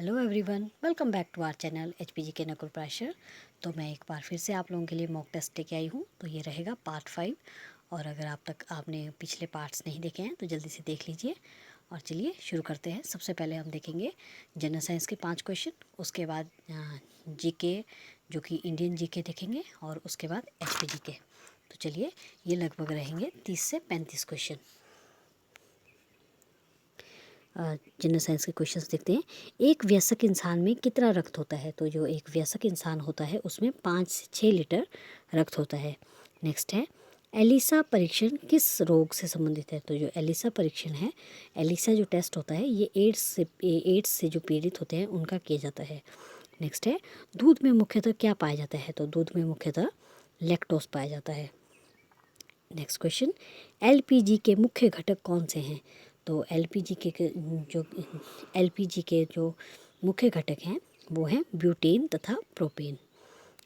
Hello everyone, welcome back to our channel HPG के नकुल प्राशर। तो मैं एक बार फिर से आप लोगों के लिए मॉक टेस्ट लेके आई हूँ। तो ये रहेगा पार्ट 5। और अगर आपने पिछले पार्ट्स नहीं देखे हैं तो जल्दी से देख लीजिए। और चलिए शुरू करते हैं। सबसे पहले हम देखेंगे जनरल साइंस के 5 क्वेश्चन, उसके बाद जीके जो कि इंडियन जीके देखेंगे, और उसके बाद एचपीजी के। तो चलिए, ये लगभग रहेंगे 30 से 35 क्वेश्चन। जनरल साइंस के क्वेश्चंस देखते हैं। एक वयस्क इंसान में कितना रक्त होता है? तो जो एक वयस्क इंसान होता है उसमें 5 से 6 लीटर रक्त होता है। नेक्स्ट है, एलिसा परीक्षण किस रोग से संबंधित है? तो जो एलिसा परीक्षण है, एलिसा जो टेस्ट होता है, ये एड्स से जो पीड़ित होते हैं उनका किया जाता है। नेक्स्ट है, दूध में मुख्यतः क्या पाया जाता है? तो दूध में मुख्यतः लैक्टोज पाया जाता है। नेक्स्ट क्वेश्चन, एलपीजी के मुख्य घटक कौन से हैं? तो एलपीजी के जो मुख्य घटक हैं वो हैं ब्यूटेन तथा प्रोपेन।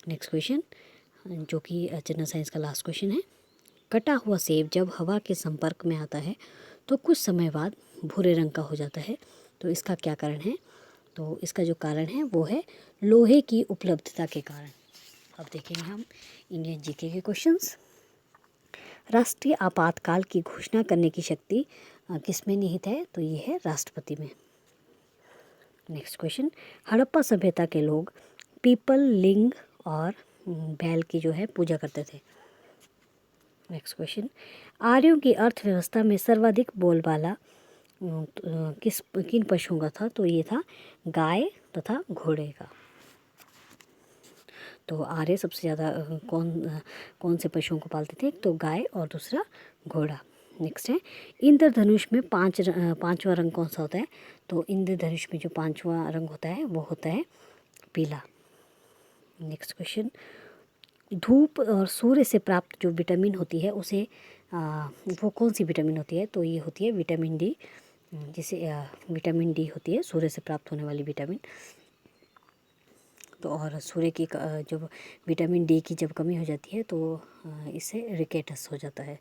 नेक्स्ट क्वेश्चन, जो कि जनरल साइंस का लास्ट क्वेश्चन है। कटा हुआ सेब जब हवा के संपर्क में आता है तो कुछ समय बाद भूरे रंग का हो जाता है। तो इसका क्या कारण है? तो इसका जो कारण है वो है लोहे की उपलब्धता के कारण। अब देखेंगे हम इंडियन जीके के क्वेश्चंस। राष्ट्रीय आपातकाल की घोषणा करने की शक्ति किसमें निहित है? तो ये है राष्ट्रपति में। नेक्स्ट क्वेश्चन, हड़प्पा सभ्यता के लोग पीपल, लिंग और बैल की जो है पूजा करते थे। नेक्स्ट क्वेश्चन, आर्यों की अर्थव्यवस्था में सर्वाधिक बोलबाला किन पशुओं का था? तो ये था गाय तथा घोड़े का। तो आर्य सबसे ज़्यादा कौन से पशुओं को पालते थे? तो गाय और दूसरा घोड़ा। नेक्स्ट है, इंद्रधनुष में पांचवा रंग कौन सा होता है? तो इंद्रधनुष में जो 5वां रंग होता है वो होता है पीला। नेक्स्ट क्वेश्चन, धूप और सूर्य से प्राप्त जो विटामिन होती है उसे वो कौन सी विटामिन होती है? तो ये होती है विटामिन डी, जिसे विटामिन डी होती है सूर्य से प्राप्त होने वाली विटामिन। तो और सूर्य की जो विटामिन डी की जब कमी हो जाती है तो इससे रिकेटस हो जाता है।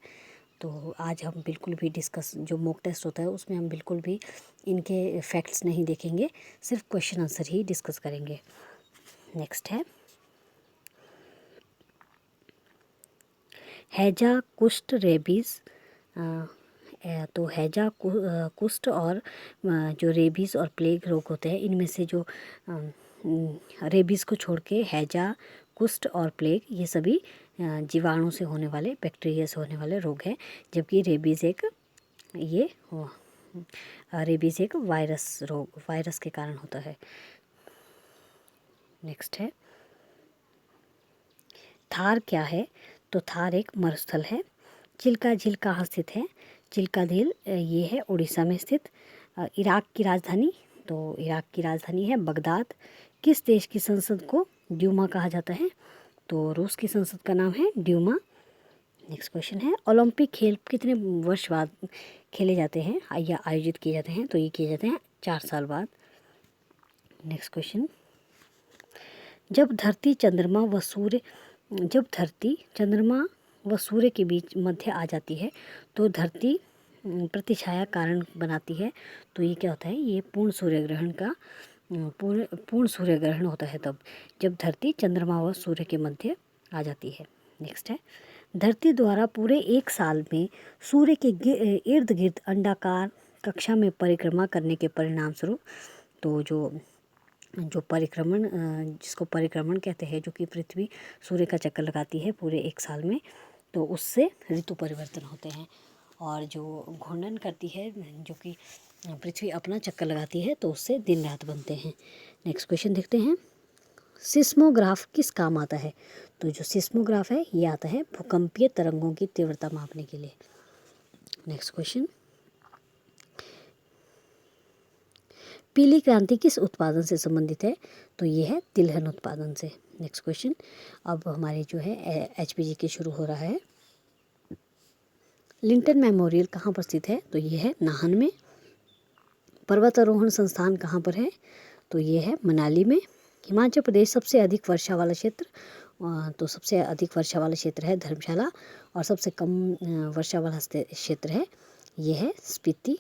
तो आज हम बिल्कुल भी जो मॉक टेस्ट होता है उसमें हम बिल्कुल भी इनके फैक्ट्स नहीं देखेंगे, सिर्फ क्वेश्चन आंसर ही डिस्कस करेंगे। नेक्स्ट है, हैजा, कुष्ठ, रेबीज़। तो हैजा, कुष्ठ और जो रेबीज़ और प्लेग रोग होते हैं, इनमें से जो रेबीज़ को छोड़ के हैजा, कुष्ठ और प्लेग ये सभी जीवाणु से होने वाले, बैक्टीरिया से होने वाले रोग हैं। जबकि रेबीज़ एक वायरस के कारण होता है। नेक्स्ट है, थार क्या है? तो थार एक मरुस्थल है। चिल्का झील कहाँ स्थित है? चिल्का झील ये है उड़ीसा में स्थित। इराक की राजधानी? तो इराक की राजधानी है बगदाद। किस देश की संसद को ड्यूमा कहा जाता है? तो रूस की संसद का नाम है ड्यूमा। नेक्स्ट क्वेश्चन है, ओलंपिक खेल कितने वर्ष बाद खेले जाते हैं या आयोजित किए जाते हैं? तो ये किए जाते हैं 4 साल बाद। नेक्स्ट क्वेश्चन, जब धरती चंद्रमा व सूर्य के बीच मध्य आ जाती है तो धरती प्रतिछाया कारण बनाती है। तो ये क्या होता है? ये पूर्ण सूर्य ग्रहण होता है तब जब धरती चंद्रमा व सूर्य के मध्य आ जाती है। नेक्स्ट है, धरती द्वारा पूरे 1 साल में सूर्य के इर्द गिर्द अंडाकार कक्षा में परिक्रमा करने के परिणाम स्वरूप, तो जो परिक्रमण जिसको परिक्रमण कहते हैं, जो कि पृथ्वी सूर्य का चक्कर लगाती है पूरे 1 साल में, तो उससे ऋतु परिवर्तन होते हैं। और जो घूर्णन करती है, जो कि पृथ्वी अपना चक्कर लगाती है, तो उससे दिन रात बनते हैं। नेक्स्ट क्वेश्चन देखते हैं, सिस्मोग्राफ किस काम आता है? तो जो सिस्मोग्राफ है ये आता है भूकंपीय तरंगों की तीव्रता मापने के लिए। नेक्स्ट क्वेश्चन, पीली क्रांति किस उत्पादन से संबंधित है? तो ये है तिलहन उत्पादन से। नेक्स्ट क्वेश्चन, अब हमारे जो है एचपीजी के शुरू हो रहा है। लिंटन मेमोरियल कहाँ पर स्थित है? तो ये है नाहन में। पर्वतारोहण संस्थान कहाँ पर है? तो ये है मनाली में। हिमाचल प्रदेश सबसे अधिक वर्षा वाला क्षेत्र? तो सबसे अधिक वर्षा वाला क्षेत्र है धर्मशाला, और सबसे कम वर्षा वाला क्षेत्र है ये है स्पीति।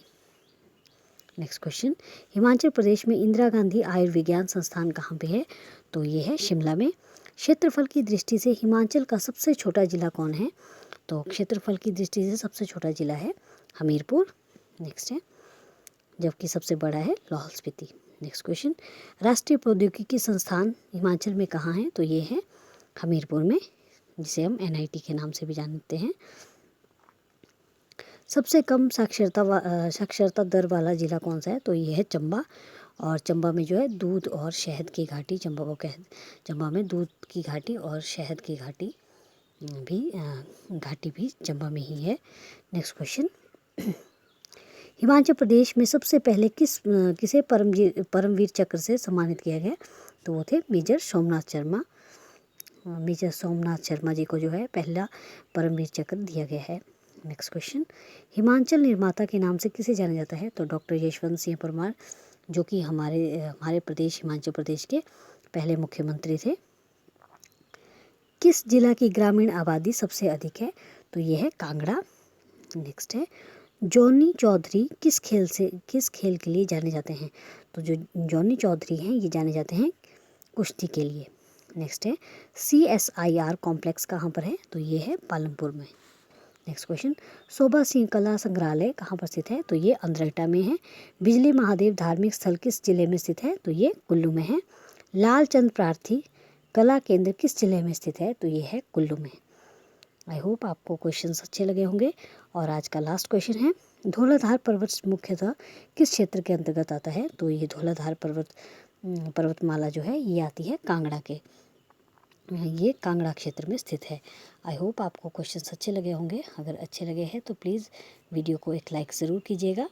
नेक्स्ट क्वेश्चन, हिमाचल प्रदेश में इंदिरा गांधी आयुर्विज्ञान संस्थान कहाँ पे है? तो ये है शिमला में। क्षेत्रफल की दृष्टि से हिमाचल का सबसे छोटा जिला कौन है? तो क्षेत्रफल की दृष्टि से सबसे छोटा जिला है हमीरपुर। नेक्स्ट है, जबकि सबसे बड़ा है लाहौल स्पीति। नेक्स्ट क्वेश्चन, राष्ट्रीय प्रौद्योगिकी संस्थान हिमाचल में कहाँ है? तो ये है हमीरपुर में, जिसे हम NIT के नाम से भी जानते हैं। सबसे कम साक्षरता दर वाला ज़िला कौन सा है? तो ये है चंबा। और चंबा में जो है दूध और शहद की घाटी, चंबा में दूध की घाटी और शहद की घाटी भी चंबा में ही है। नेक्स्ट क्वेश्चन, हिमाचल प्रदेश में सबसे पहले किसे परमवीर चक्र से सम्मानित किया गया? तो वो थे मेजर सोमनाथ शर्मा जी को जो है पहला परमवीर चक्र दिया गया है। नेक्स्ट क्वेश्चन, हिमाचल निर्माता के नाम से किसे जाना जाता है? तो डॉक्टर यशवंत सिंह परमार, जो कि हमारे प्रदेश हिमाचल प्रदेश के पहले मुख्यमंत्री थे। किस जिला की ग्रामीण आबादी सबसे अधिक है? तो ये है कांगड़ा। नेक्स्ट है, जॉनी चौधरी किस खेल के लिए जाने जाते हैं? तो जो जॉनी चौधरी हैं ये जाने जाते हैं कुश्ती के लिए। नेक्स्ट है, CSIR कॉम्प्लेक्स कहाँ पर है? तो ये है पालमपुर में। नेक्स्ट क्वेश्चन, शोभा सिंह कला संग्रहालय कहाँ पर स्थित है? तो ये अंद्रटा में है। बिजली महादेव धार्मिक स्थल किस जिले में स्थित है? तो ये कुल्लू में है। लालचंद प्रार्थी कला केंद्र किस जिले में स्थित है? तो ये है कुल्लू में। आई होप आपको क्वेश्चंस अच्छे लगे होंगे। और आज का लास्ट क्वेश्चन है, धौलाधार पर्वत मुख्यतः किस क्षेत्र के अंतर्गत आता है? तो ये धौलाधार पर्वतमाला जो है ये आती है कांगड़ा के, ये कांगड़ा क्षेत्र में स्थित है। आई होप आपको क्वेश्चंस अच्छे लगे होंगे। अगर अच्छे लगे हैं तो प्लीज़ वीडियो को एक लाइक ज़रूर कीजिएगा।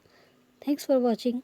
Thanks for watching.